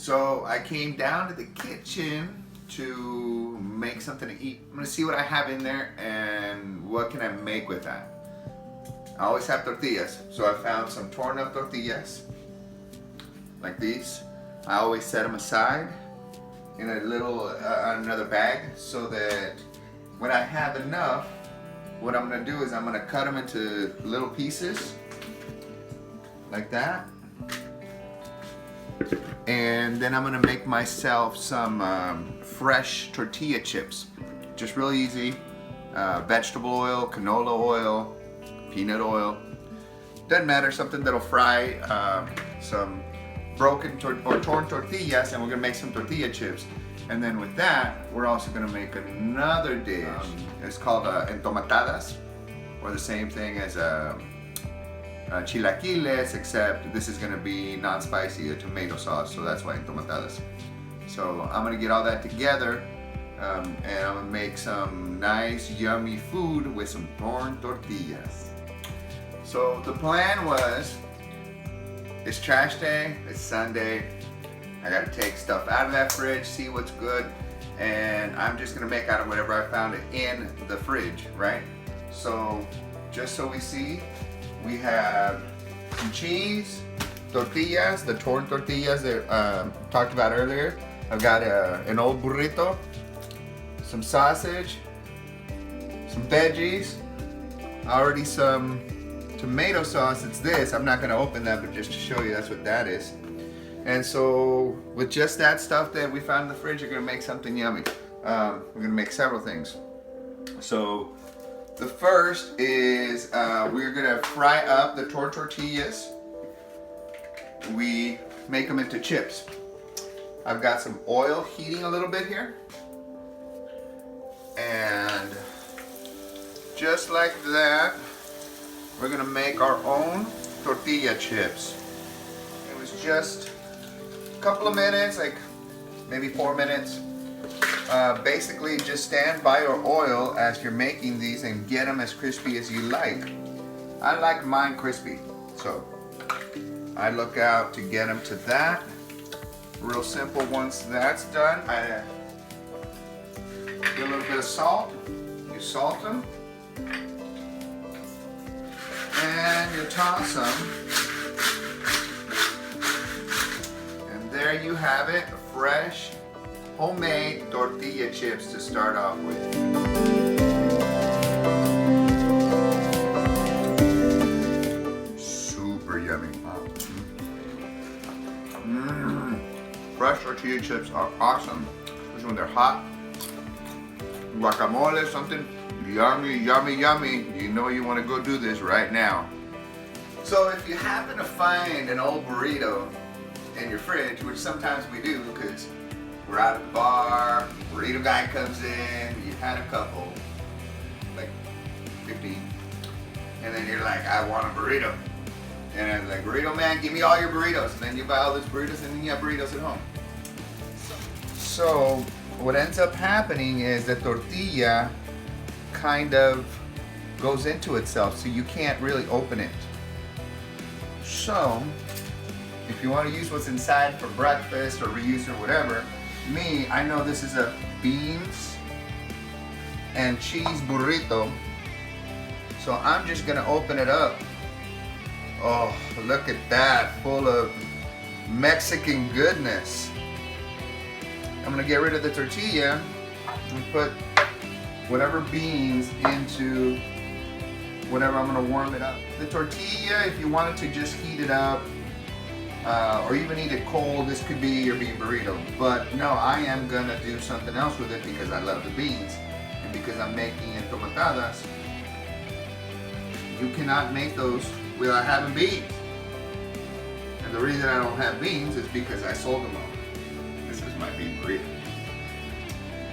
So I came down to the kitchen to make something to eat. I'm gonna see what I have in there and what can I make with that. I always have tortillas, so I found some torn up tortillas, like these. I always set them aside in a little, another bag, so that when I have enough, what I'm gonna do is I'm gonna cut them into little pieces, like that. And then I'm gonna make myself some fresh tortilla chips. Just real easy. Vegetable oil, canola oil, peanut oil. Doesn't matter, something that'll fry some broken or torn tortillas, and we're gonna make some tortilla chips. And then with that, we're also gonna make another dish. It's called Entomatadas, or the same thing as chilaquiles, except this is gonna be non-spicy, a tomato sauce, so that's why Entomatadas. So I'm gonna get all that together, and I'm gonna make some nice, yummy food with some torn tortillas. So the plan was, it's trash day, it's Sunday, I gotta take stuff out of that fridge, see what's good, and I'm just gonna make out of whatever I found in the fridge, right? So, just so we see, we have some cheese, tortillas, the torn tortillas that talked about earlier. I've got an old burrito, some sausage, some veggies, already some tomato sauce. It's this, I'm not gonna open that, but just to show you, that's what that is. And so with just that stuff that we found in the fridge, you're gonna make something yummy. We're gonna make several things. So the first is we're gonna fry up the torn tortillas. We make them into chips. I've got some oil heating a little bit here. And just like that, we're gonna make our own tortilla chips. It was just a couple of minutes, like maybe 4 minutes. Basically just stand by your oil as you're making these and get them as crispy as you like. I like mine crispy, so I look out to get them to that. Real simple. Once that's done, I do a little bit of salt. You salt them and you toss them, and there you have it, fresh homemade tortilla chips to start off with. Super yummy. Fresh tortilla chips are awesome, especially when they're hot. Guacamole, something yummy, yummy, yummy. You know you want to go do this right now. So if you happen to find an old burrito in your fridge, which sometimes we do because we're out at the bar, burrito guy comes in, you've had a couple, like 15, and then you're like, I want a burrito. And I'm like, burrito man, give me all your burritos. And then you buy all those burritos and then you have burritos at home. So what ends up happening is the tortilla kind of goes into itself, so you can't really open it. So if you want to use what's inside for breakfast or reuse or whatever, I know this is a beans and cheese burrito, so I'm just gonna open it up. Oh, look at that, full of Mexican goodness. I'm gonna get rid of the tortilla and put whatever beans into whatever I'm gonna warm it up. The tortilla, if you wanted to just heat it up, or even eat it cold, this could be your bean burrito. But no, I am gonna do something else with it because I love the beans. And because I'm making entomatadas, you cannot make those without having beans. And the reason I don't have beans is because I sold them all. This is my bean burrito.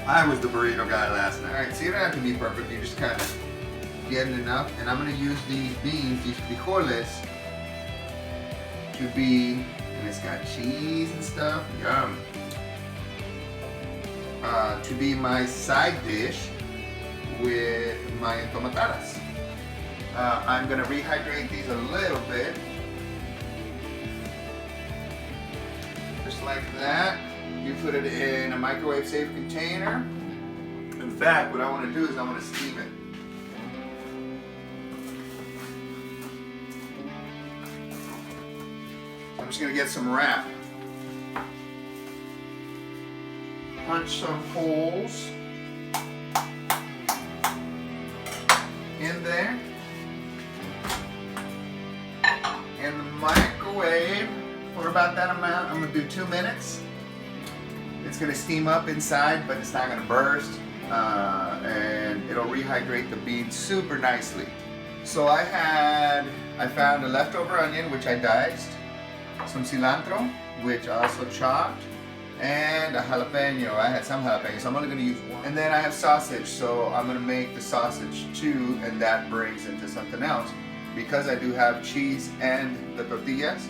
I was the burrito guy last night. Alright, so you don't have to be perfect, you just kind of get enough. And I'm gonna use these beans, these frijoles, to be, and it's got cheese and stuff, yum. To be my side dish with my entomatadas. I'm gonna rehydrate these a little bit, just like that. You put it in a microwave safe container. In fact, what I want to do is I want to steam it. So I'm just going to get some wrap. Punch some holes in there. In the microwave for about that amount. I'm going to do 2 minutes. It's going to steam up inside, but it's not going to burst. And it'll rehydrate the beans super nicely. So I found a leftover onion, which I diced, some cilantro, which I also chopped, and a jalapeno. I had some jalapenos, so I'm only going to use one. And then I have sausage, so I'm going to make the sausage too, and that brings into something else. Because I do have cheese and the tortillas,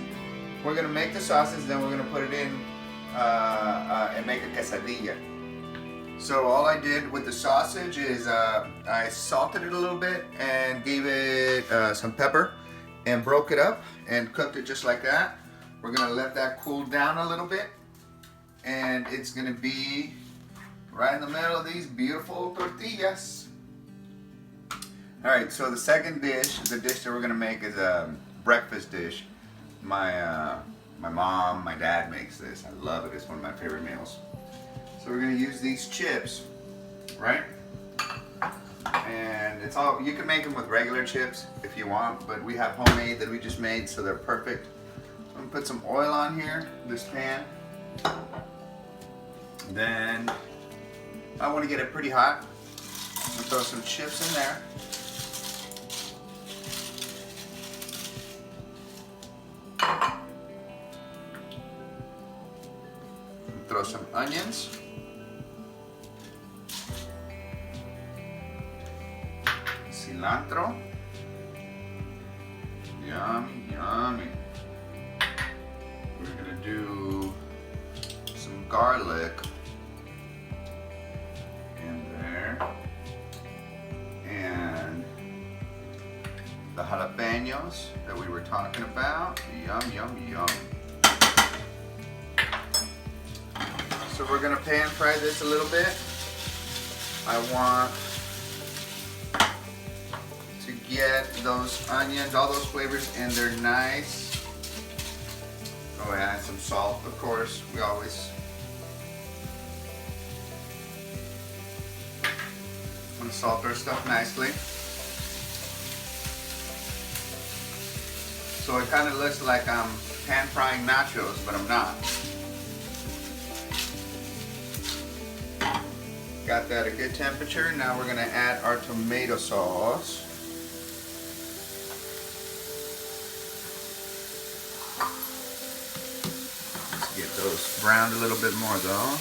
we're going to make the sausage, then we're going to put it in and make a quesadilla. So all I did with the sausage is I salted it a little bit and gave it some pepper and broke it up and cooked it just like that. We're going to let that cool down a little bit, and it's going to be right in the middle of these beautiful tortillas. Alright, so the second dish, the dish that we're going to make is a breakfast dish. My mom, my dad makes this. I love it. It's one of my favorite meals. So we're going to use these chips, right? And it's all, you can make them with regular chips if you want, but we have homemade that we just made, so they're perfect. So I'm going to put some oil on here, this pan. Then I want to get it pretty hot. I'm going to throw some chips in there. Throw some onions. Cilantro. Yummy, yummy. We're gonna do some garlic in there. And the jalapenos that we were talking about. Yum, yum, yum. So we're gonna pan fry this a little bit. I want to get those onions, all those flavors in there nice. Oh, I add some salt, of course. We always want to salt our stuff nicely. So it kind of looks like I'm pan frying nachos, but I'm not. Got that at a good temperature. Now we're going to add our tomato sauce. Let's get those browned a little bit more though.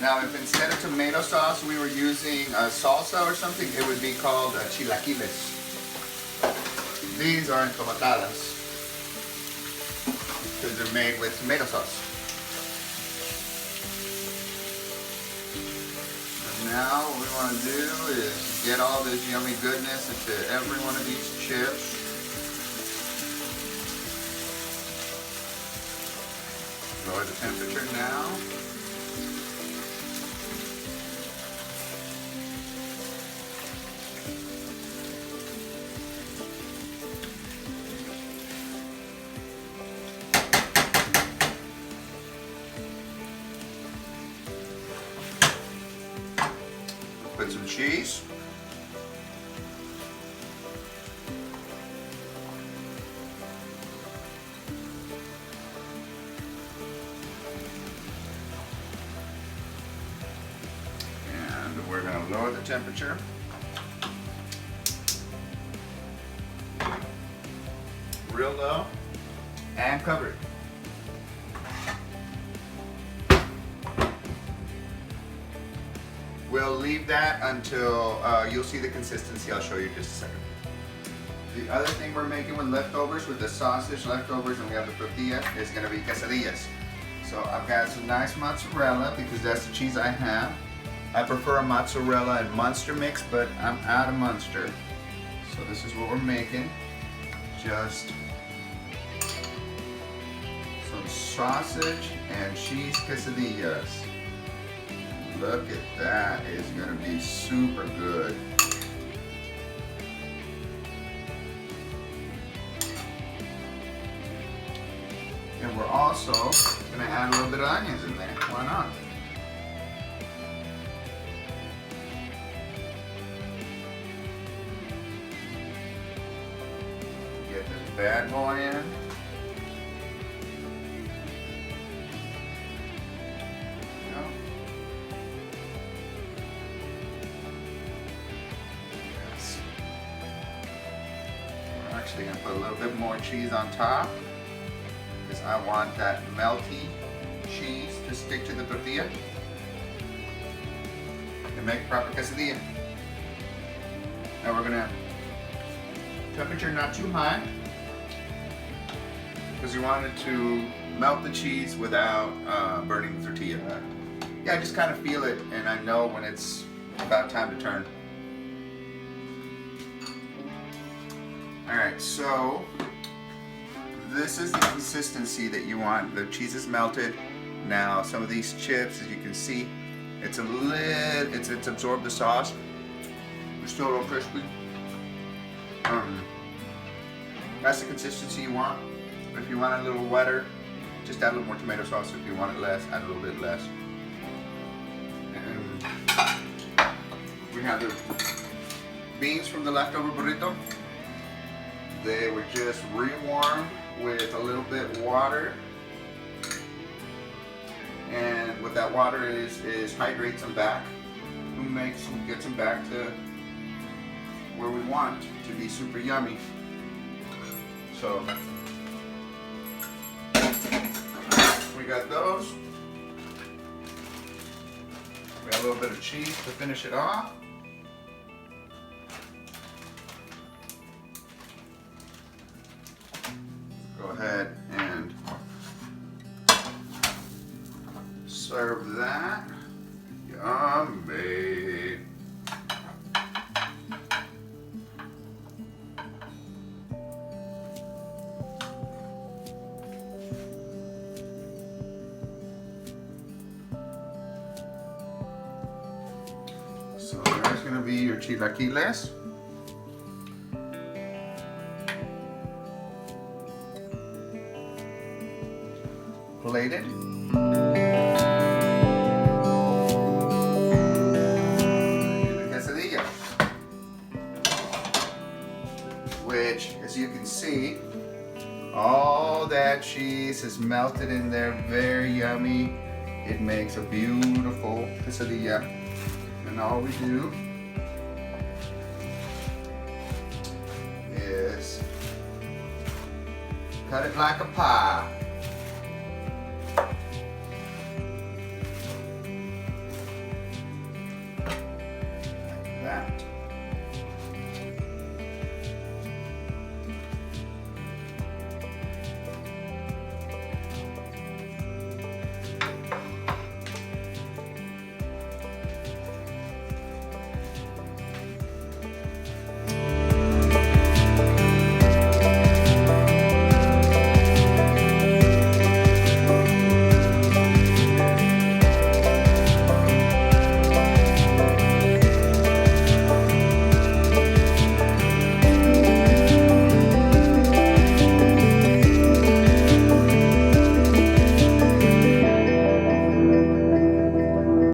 Now, if instead of tomato sauce we were using a salsa or something, it would be called chilaquiles. These are entomatadas because they're made with tomato sauce. And now what we want to do is get all this yummy goodness into every one of these chips. Lower the temperature now. Put some cheese. And we're going to lower the temperature. Real low. And cover it. We'll leave that until you'll see the consistency. I'll show you in just a second. The other thing we're making with leftovers, with the sausage leftovers, and we have the tortilla, is going to be quesadillas. So I've got some nice mozzarella because that's the cheese I have. I prefer a mozzarella and Munster mix, but I'm out of Munster. So this is what we're making. Just some sausage and cheese quesadillas. Look at that, it's gonna be super good. And we're also gonna add a little bit of onions in there, why not? Get this bad boy in. Actually going to put a little bit more cheese on top because I want that melty cheese to stick to the tortilla and make a proper quesadilla. Now we're going to temperature not too high because we want it to melt the cheese without burning the tortilla. Yeah, I just kind of feel it and I know when it's about time to turn. Alright, so this is the consistency that you want. The cheese is melted. Now some of these chips, as you can see, it's absorbed the sauce. They're still a little crispy. That's the consistency you want. If you want it a little wetter, just add a little more tomato sauce. If you want it less, add a little bit less. And we have the beans from the leftover burrito. They were just rewarmed with a little bit of water, and what that water is hydrates them back, gets them back to where we want to be super yummy. So we got those. We got a little bit of cheese to finish it off. Go ahead and serve that. Yummy. So there's going to be your chilaquiles. Plated. The quesadilla, which, as you can see, all that cheese is melted in there, very yummy. It makes a beautiful quesadilla. And all we do is cut it like a pie.